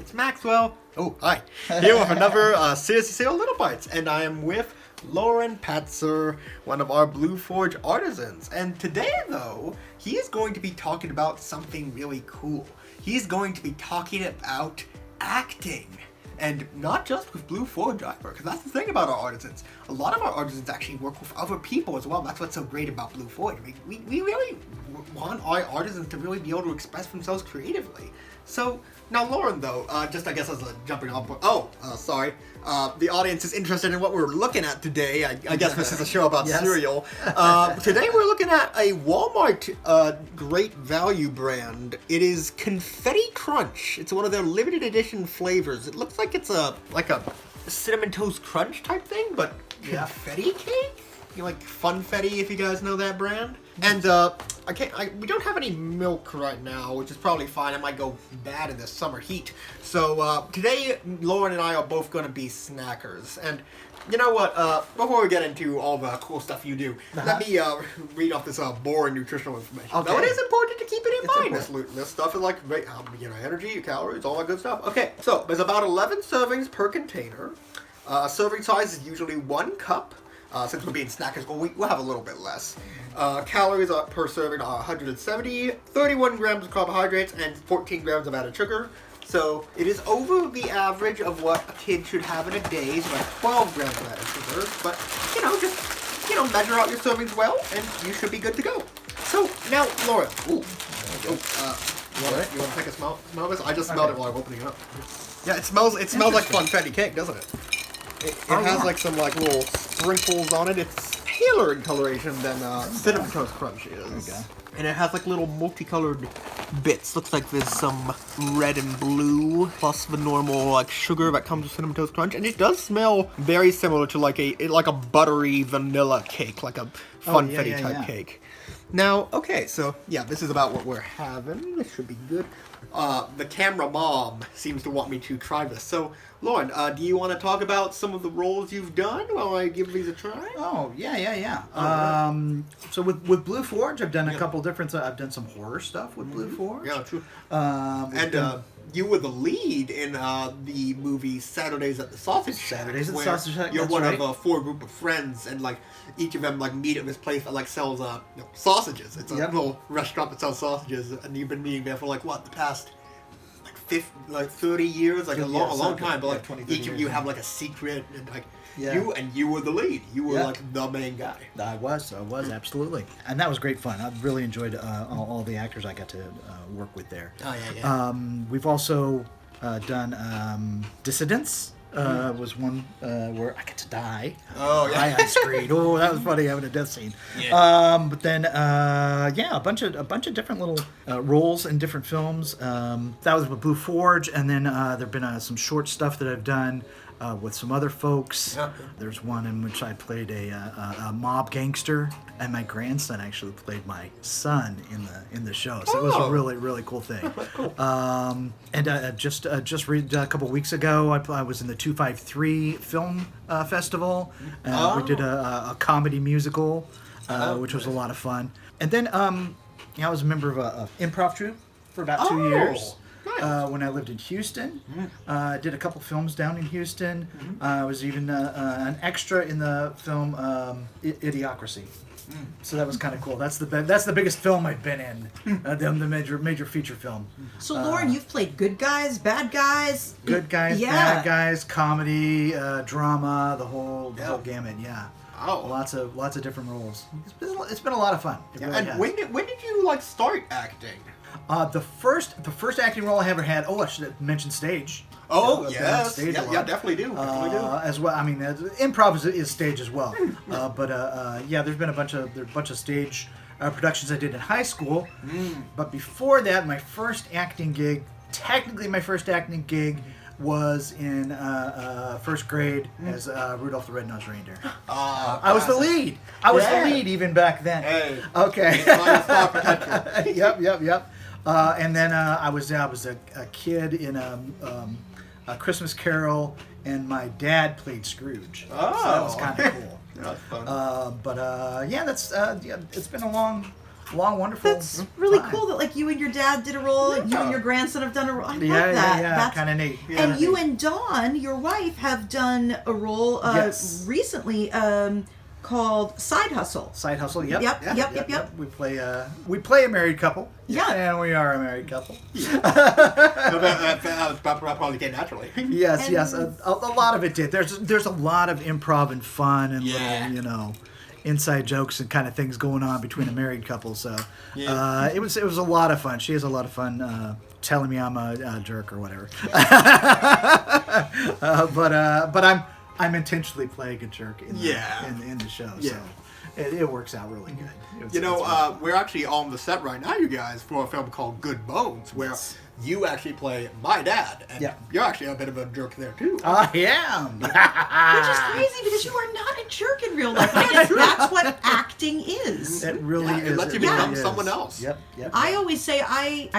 It's Maxwell. Oh, hi. Here with another Seriously Sale Little Bites, and I am with Lauren Patzer, one of our Blue Forge artisans. And today, though, he is going to be talking about something really cool. He's going to be talking about acting. And not just with Blue Forge either, because that's the thing about our artisans. A lot of our artisans actually work with other people as well. That's what's so great about Blue Forge. We really want our artisans to really be able to express themselves creatively. So, now Lauren though, just I guess as a jumping off point, sorry. The audience is interested in what we're looking at today. I guess this is a show about cereal. Today we're looking at a Walmart Great Value brand. It is Confetti Crunch. It's one of their limited edition flavors. It looks like it's a Cinnamon Toast Crunch type thing, but confetti cake? Like Funfetti, if you guys know that brand. And we don't have any milk right now, which is probably fine. It might go bad in the summer heat. So today, Lauren and I are both going to be snackers. And you know what? Before we get into all the cool stuff you do, let me read off this boring nutritional information. Okay. Now, it is important to keep it in mind. This stuff is like energy, calories, all that good stuff. Okay, so there's about 11 servings per container. Serving size is usually 1 cup. Since we're being snackers, we'll have a little bit less. Calories per serving are 170, 31 grams of carbohydrates, and 14 grams of added sugar. So it is over the average of what a kid should have in a day, so like 12 grams of added sugar. But, just measure out your servings well, and you should be good to go. So, now, Lauren. You want to take a smell of this? I just smelled it while I'm opening it up. Yeah, it smells like funfetti cake, doesn't it? It has like some little sprinkles on it. It's paler in coloration than Cinnamon Toast Crunch is. Okay. And it has like little multicolored bits. Looks like there's some red and blue plus the normal sugar that comes with Cinnamon Toast Crunch. And it does smell very similar to like a buttery vanilla cake, like a funfetti type cake. Now, okay, so this is about what we're having. This should be good. The camera mom seems to want me to try this. So, Lauren, do you want to talk about some of the roles you've done while I give these a try? Oh, yeah. So with Blue Forge, I've done a couple different. I've done some horror stuff with Blue Forge. Yeah, true. You were the lead in the movie Saturdays at the Sausage Shack. You're one of a 4 group of friends, and each of them meet at this place that sells sausages. It's a little restaurant that sells sausages, and you've been meeting there for the past 30 years, a long time. But each of you have a secret, and you were the lead. You were the main guy. I was absolutely, and that was great fun. I really enjoyed all the actors I got to work with there. Oh yeah. We've also done Dissidents. Was one where I get to die. Oh yeah, on screen. Oh, that was funny having a death scene. Yeah. But then a bunch of different little roles in different films. That was with Blue Forge, and then there've been some short stuff that I've done with some other folks. Yeah. There's one in which I played a mob gangster, and my grandson actually played my son in the show. So it was a really, really cool thing. Cool. And just read a couple weeks ago, I was in the 253 Film Festival. We did a comedy musical, which was a lot of fun. And then I was a member of a improv troupe for about 2 years. Nice. When I lived in Houston. I did a couple films down in Houston. I was even an extra in the film Idiocracy. So that was kind of cool. That's the biggest film I've been in, the major feature film. So Lauren, you've played good guys, bad guys. Good guys, bad guys, comedy, drama, the whole gamut. Yeah. Oh, lots of different roles. It's been a lot of fun. Really and when did you start acting? The first acting role I ever had. Oh, I should have mentioned stage. Oh, yes. Definitely do. As well. I mean, improv is stage as well. There's been a bunch of stage productions I did in high school. But before that, my first acting gig was in first grade as Rudolph the Red-Nosed Reindeer. I was the lead. I was the lead even back then. Hey. Okay. Yep. And then I was a kid in a Christmas Carol, and my dad played Scrooge. Oh, so that was kind of cool. That's fun. It's been a long long, wonderful. That's really time. cool that like you and your dad did a role, and you and your grandson have done a role. I love Yeah, that. yeah, That's kind of neat. Yeah. And you and Dawn, your wife, have done a role Yes. recently called Side Hustle. Side hustle. Yep. Yep. We play a married couple. Yeah. And we are a married couple. That probably came naturally. Yes, And- yes. A lot of it did. There's a lot of improv and fun and little, inside jokes and kind of things going on between a married couple. So it was a lot of fun. She has a lot of fun telling me I'm a jerk or whatever. But I'm intentionally playing a jerk in the show. Yeah. So it works out really good. We're actually on the set right now, you guys, for a film called Good Bones, where you actually play my dad, and you're actually a bit of a jerk there too. I am. Which is crazy because you are not a jerk in real life. I guess that's what acting is. It really is. It lets you really become is. someone else. Yep. I always say I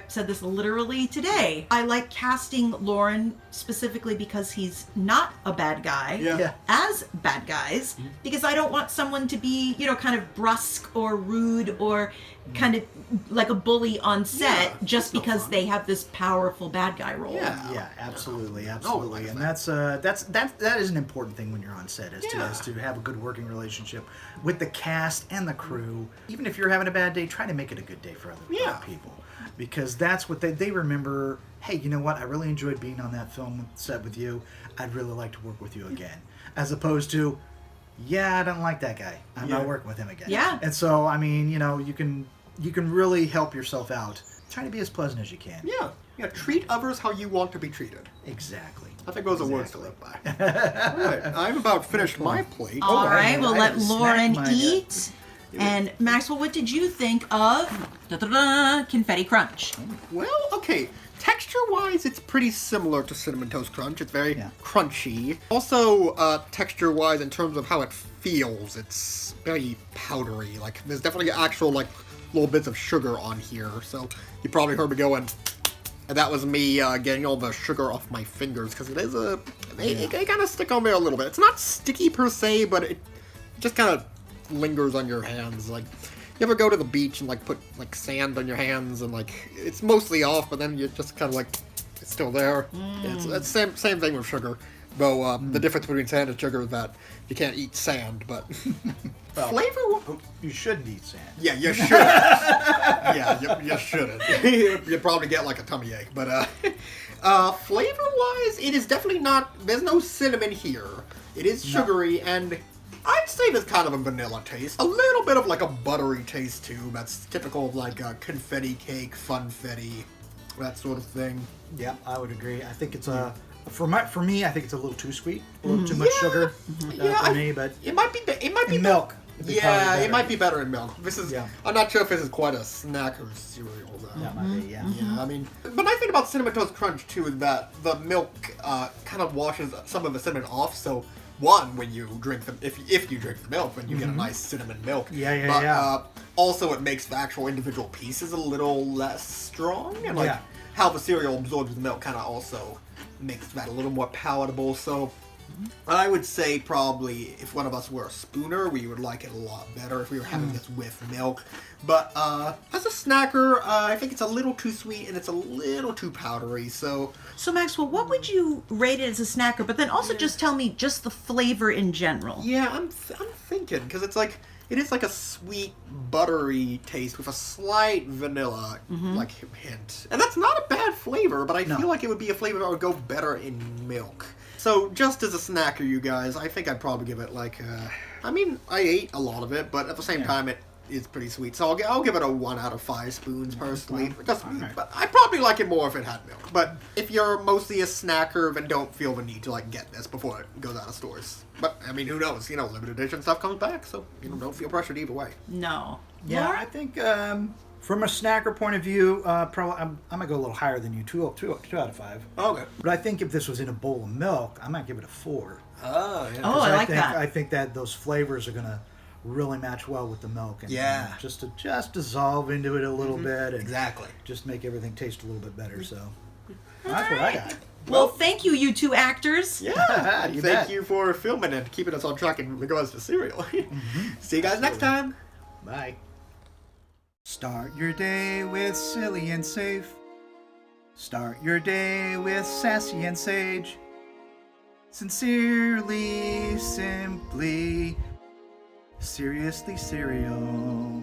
said this literally today. I like casting Lauren specifically because he's not a bad guy as bad guys, because I don't want someone to be, kind of brusque or rude or kind of like a bully on set just because they have this powerful bad guy role. Yeah, absolutely. And that is an important thing when you're on set is to have a good working relationship with the cast and the crew. Even if you're having a bad day, try to make it a good day for other people, because that's what they remember. Hey, you know what? I really enjoyed being on that film set with you. I'd really like to work with you again, as opposed to, I don't like that guy. I'm not working with him again. Yeah. And so, I mean, you can really help yourself out. Try to be as pleasant as you can. Yeah. Treat others how you want to be treated. Exactly. I think those are words to live by. All right. I've about finished my plate. All right, we'll let Lauren snack mine. eat. And Maxwell, what did you think of Confetti Crunch? Well, okay. Texture-wise, it's pretty similar to Cinnamon Toast Crunch. It's very crunchy. Also, texture-wise, in terms of how it feels, it's very powdery. Like, there's definitely actual, little bits of sugar on here. So, you probably heard me going, and that was me getting all the sugar off my fingers, because it is they kind of stick on there a little bit. It's not sticky per se, but it just kind of lingers on your hands. Like, you ever go to the beach and put sand on your hands and it's mostly off, but then you just kind of it's still there. It's same thing with sugar, though the difference between sand and sugar is that you can't eat sand, but flavor. You shouldn't eat sand. Yeah, you should. You shouldn't. You'd probably get a tummy ache, but flavor-wise, it is definitely not. There's no cinnamon here. It is sugary and. I'd say there's kind of a vanilla taste. A little bit of a buttery taste too. That's typical of a confetti cake, funfetti, that sort of thing. Yeah, I would agree. I think it's for me, I think it's a little too sweet, a little too much sugar for me. But it might be milk. Yeah, it might be better in milk. This is. I'm not sure if this is quite a snacker cereal though. Yeah, might be. Yeah. I mean, but I think about Cinnamon Toast Crunch too is that the milk kind of washes some of the cinnamon off. So. One, when you drink the if you drink the milk, then you get a nice cinnamon milk. But also, it makes the actual individual pieces a little less strong, and how the cereal absorbs the milk kind of also makes that a little more palatable. So, I would say probably if one of us were a spooner, we would like it a lot better if we were having this with milk. But as a snacker, I think it's a little too sweet and it's a little too powdery. So Maxwell, what would you rate it as a snacker? But then also just tell me just the flavor in general. Yeah, I'm thinking because it's it is a sweet, buttery taste with a slight vanilla hint, and that's not a bad flavor. But I feel like it would be a flavor that would go better in milk. So just as a snacker, you guys, I think I'd probably give it I mean, I ate a lot of it, but at the same time, it is pretty sweet. So I'll give it a 1 out of 5 spoons personally. But I'd probably like it more if it had milk. But if you're mostly a snacker, then don't feel the need to get this before it goes out of stores. But I mean, who knows? Limited edition stuff comes back, so don't feel pressured either way. No. Yeah, Laura? I think from a snacker point of view, probably I'm gonna go a little higher than you, 2 out of 5. Okay. But I think if this was in a bowl of milk, I might give it a 4. Oh, yeah. Oh, I like that. I think that those flavors are gonna really match well with the milk, and just to dissolve into it a little bit, and exactly, just make everything taste a little bit better. So that's what I got. Well, thank you two actors. Yeah, thank you for filming and keeping us on track in regards to cereal. See you guys next time. Bye. Start your day with silly and safe. Start your day with sassy and sage. Sincerely, simply, seriously, cereal.